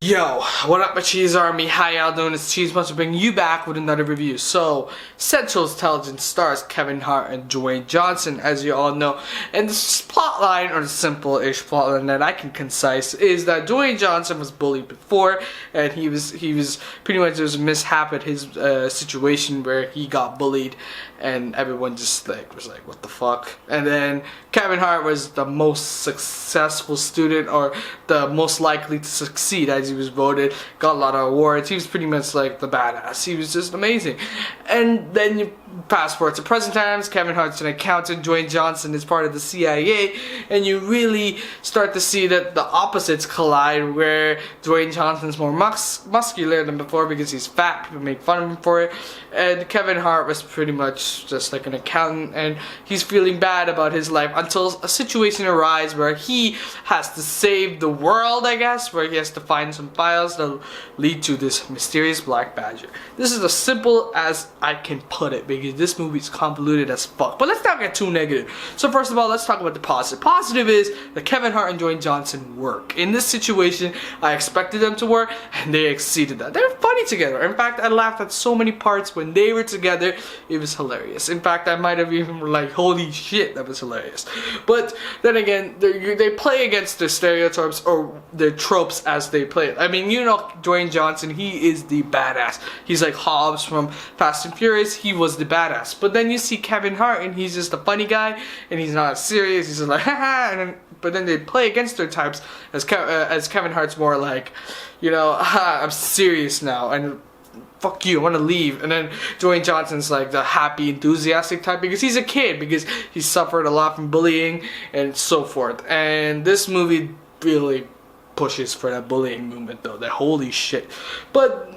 Yo, what up my Cheese Army? How y'all doing? It's Cheese Munch bringing you back with another review. So, Central Intelligence stars Kevin Hart and Dwayne Johnson, as you all know. And this plotline, or the simple-ish plotline that I can concise, is that Dwayne Johnson was bullied before, and he was pretty much, there was a mishap at his situation where he got bullied, and everyone just was like, what the fuck? And then Kevin Hart was the most successful student, or the most likely to succeed, as he was voted, got a lot of awards. He was pretty much like the badass. He was just amazing. And then you fast forward to present times, Kevin Hart's an accountant, Dwayne Johnson is part of the CIA, and you really start to see that the opposites collide, where Dwayne Johnson's more muscular than before because he's fat, people make fun of him for it, and Kevin Hart was pretty much just like an accountant, and he's feeling bad about his life until a situation arises where he has to save the world, I guess, where he has to find some files that lead to this mysterious black badger. This is as simple as I can put it, because this movie is convoluted as fuck. But let's not get too negative. So first of all, let's talk about the positive. Positive is that Kevin Hart and Dwayne Johnson work. In this situation, I expected them to work, and they exceeded that. They're funny together. In fact, I laughed at so many parts when they were together. It was hilarious. In fact, I might have even like, holy shit, that was hilarious. But then again, they play against their stereotypes or their tropes as they play it. I mean, you know, Dwayne Johnson, he is the badass. He's like Hobbs from Fast and Furious. He was the badass. But then you see Kevin Hart, and he's just a funny guy, and he's not serious. He's just like, haha. But then they play against their types, as Kevin Hart's more like, you know, I'm serious now, and fuck you, I want to leave. And then Dwayne Johnson's like the happy, enthusiastic type, because he's a kid, because he suffered a lot from bullying and so forth. And this movie really pushes for that bullying movement, though. That holy shit. But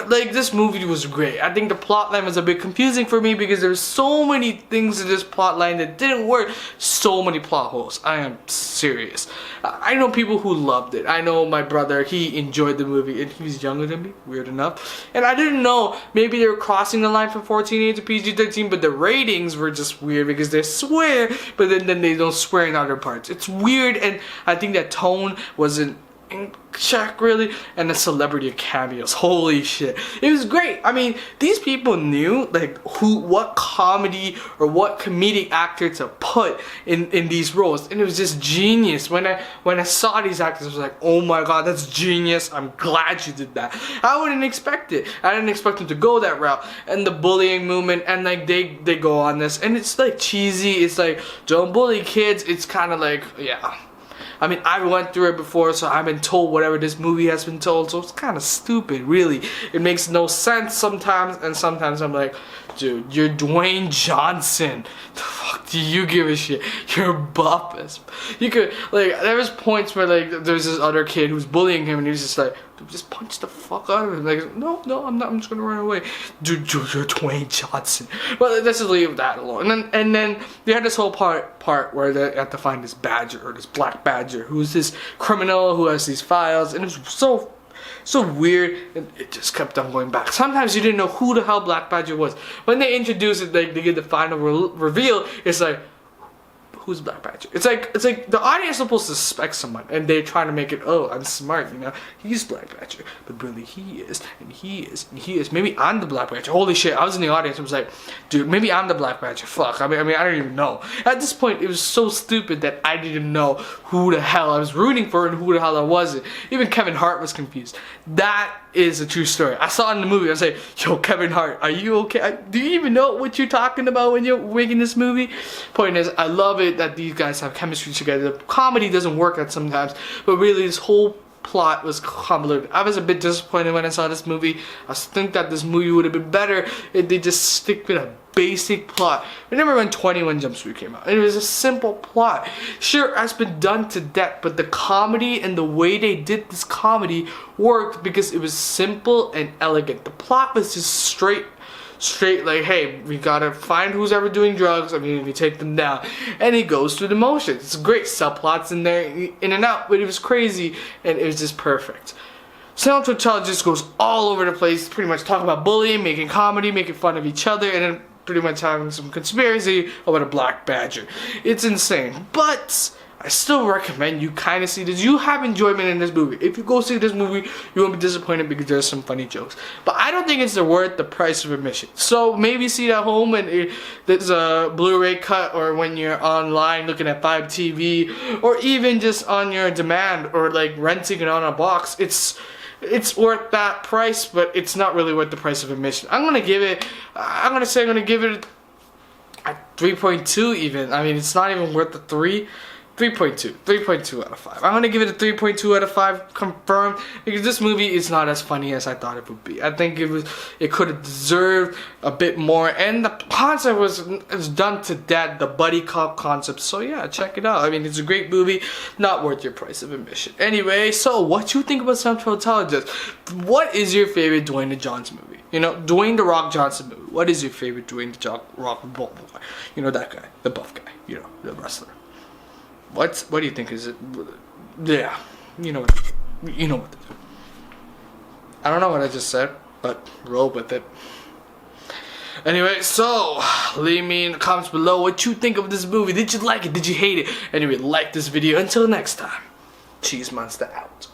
like, this movie was great. I think the plotline was a bit confusing for me because there's so many things in this plotline that didn't work. So many plot holes. I am serious. I know people who loved it. I know my brother, he enjoyed the movie, and he was younger than me, weird enough. And I didn't know, maybe they were crossing the line from 14A to PG-13, but the ratings were just weird because they swear, but then they don't swear in other parts. It's weird, and I think that tone wasn't in check, really. And the celebrity cameos, holy shit, it was great. I mean, these people knew like what comedy or what comedic actor to put in these roles, and it was just genius. When I saw these actors, I was like, oh my god, that's genius. I'm glad you did that. I wouldn't expect it. I didn't expect them to go that route. And the bullying movement, and like they go on this, and it's like cheesy. It's like, don't bully kids. It's kind of like, yeah, I mean, I went through it before, so I've been told whatever this movie has been told, so it's kind of stupid, really. It makes no sense sometimes, and sometimes I'm like, dude, you're Dwayne Johnson. The fuck do you give a shit? You're buff as... You could, like, there was points where, like, there's this other kid who's bullying him, and he was just like, dude, just punch the fuck out of him. Like, no, I'm not, I'm just gonna run away. Dude, you're Dwayne Johnson. But let's just leave that alone. And then they had this whole part where they had to find this badger, or this black badger, who's this criminal who has these files, and it was so weird, and it just kept on going back. Sometimes you didn't know who the hell Black Badger was. When they introduce it, like, they get the final reveal, it's like, who's Black Badger? It's like the audience is supposed to suspect someone, and they're trying to make it, oh, I'm smart, you know, he's Black Badger, but really he is, and he is, and he is. Maybe I'm the Black Badger. Holy shit, I was in the audience, I was like, dude, maybe I'm the Black Badger. Fuck, I mean, I don't even know. At this point, it was so stupid that I didn't know who the hell I was rooting for and who the hell I wasn't. Even Kevin Hart was confused. That is a true story. I saw it in the movie. I was like, yo, Kevin Hart, are you okay? Do you even know what you're talking about when you're making this movie? Point is, I love it that these guys have chemistry together. The comedy doesn't work at sometimes, but really this whole plot was convoluted. I was a bit disappointed when I saw this movie. I think that this movie would have been better if they just stick with a basic plot. Remember when 21 Jump Street came out? It was a simple plot. Sure, it's been done to death, but the comedy and the way they did this comedy worked because it was simple and elegant. The plot was just straight like, hey, we gotta find who's ever doing drugs, I mean, we take them down, and he goes through the motions. It's great subplots in there, in and out, but it was crazy, and it was just perfect. Central Intelligence goes all over the place, pretty much talking about bullying, making comedy, making fun of each other, and then pretty much having some conspiracy about a black badger. It's insane, but I still recommend you kind of see this. You have enjoyment in this movie. If you go see this movie, you won't be disappointed because there's some funny jokes. But I don't think it's worth the price of admission. So maybe see it at home when there's a Blu-ray cut, or when you're online looking at 5TV, or even just on your demand, or like renting it on a box. It's worth that price, but it's not really worth the price of admission. I'm gonna give it a 3.2 even. I mean, it's not even worth the 3.2 out of 5. I'm gonna give it a 3.2 out of 5 confirmed, because this movie is not as funny as I thought it would be. I think it could have deserved a bit more, and the concept was done to death, the buddy cop concept. So yeah, check it out. I mean, it's a great movie, not worth your price of admission. Anyway, so what you think about Central Intelligence? What is your favorite Dwayne the Johnson movie? You know, Dwayne the Rock Johnson movie. What is your favorite Dwayne the Rock boy? You know, that guy, the buff guy. You know, the wrestler. What do you think? Is it? Yeah, you know what to do. I don't know what I just said, but roll with it. Anyway, so leave me in the comments below what you think of this movie. Did you like it? Did you hate it? Anyway, like this video. Until next time, Cheese Monster out.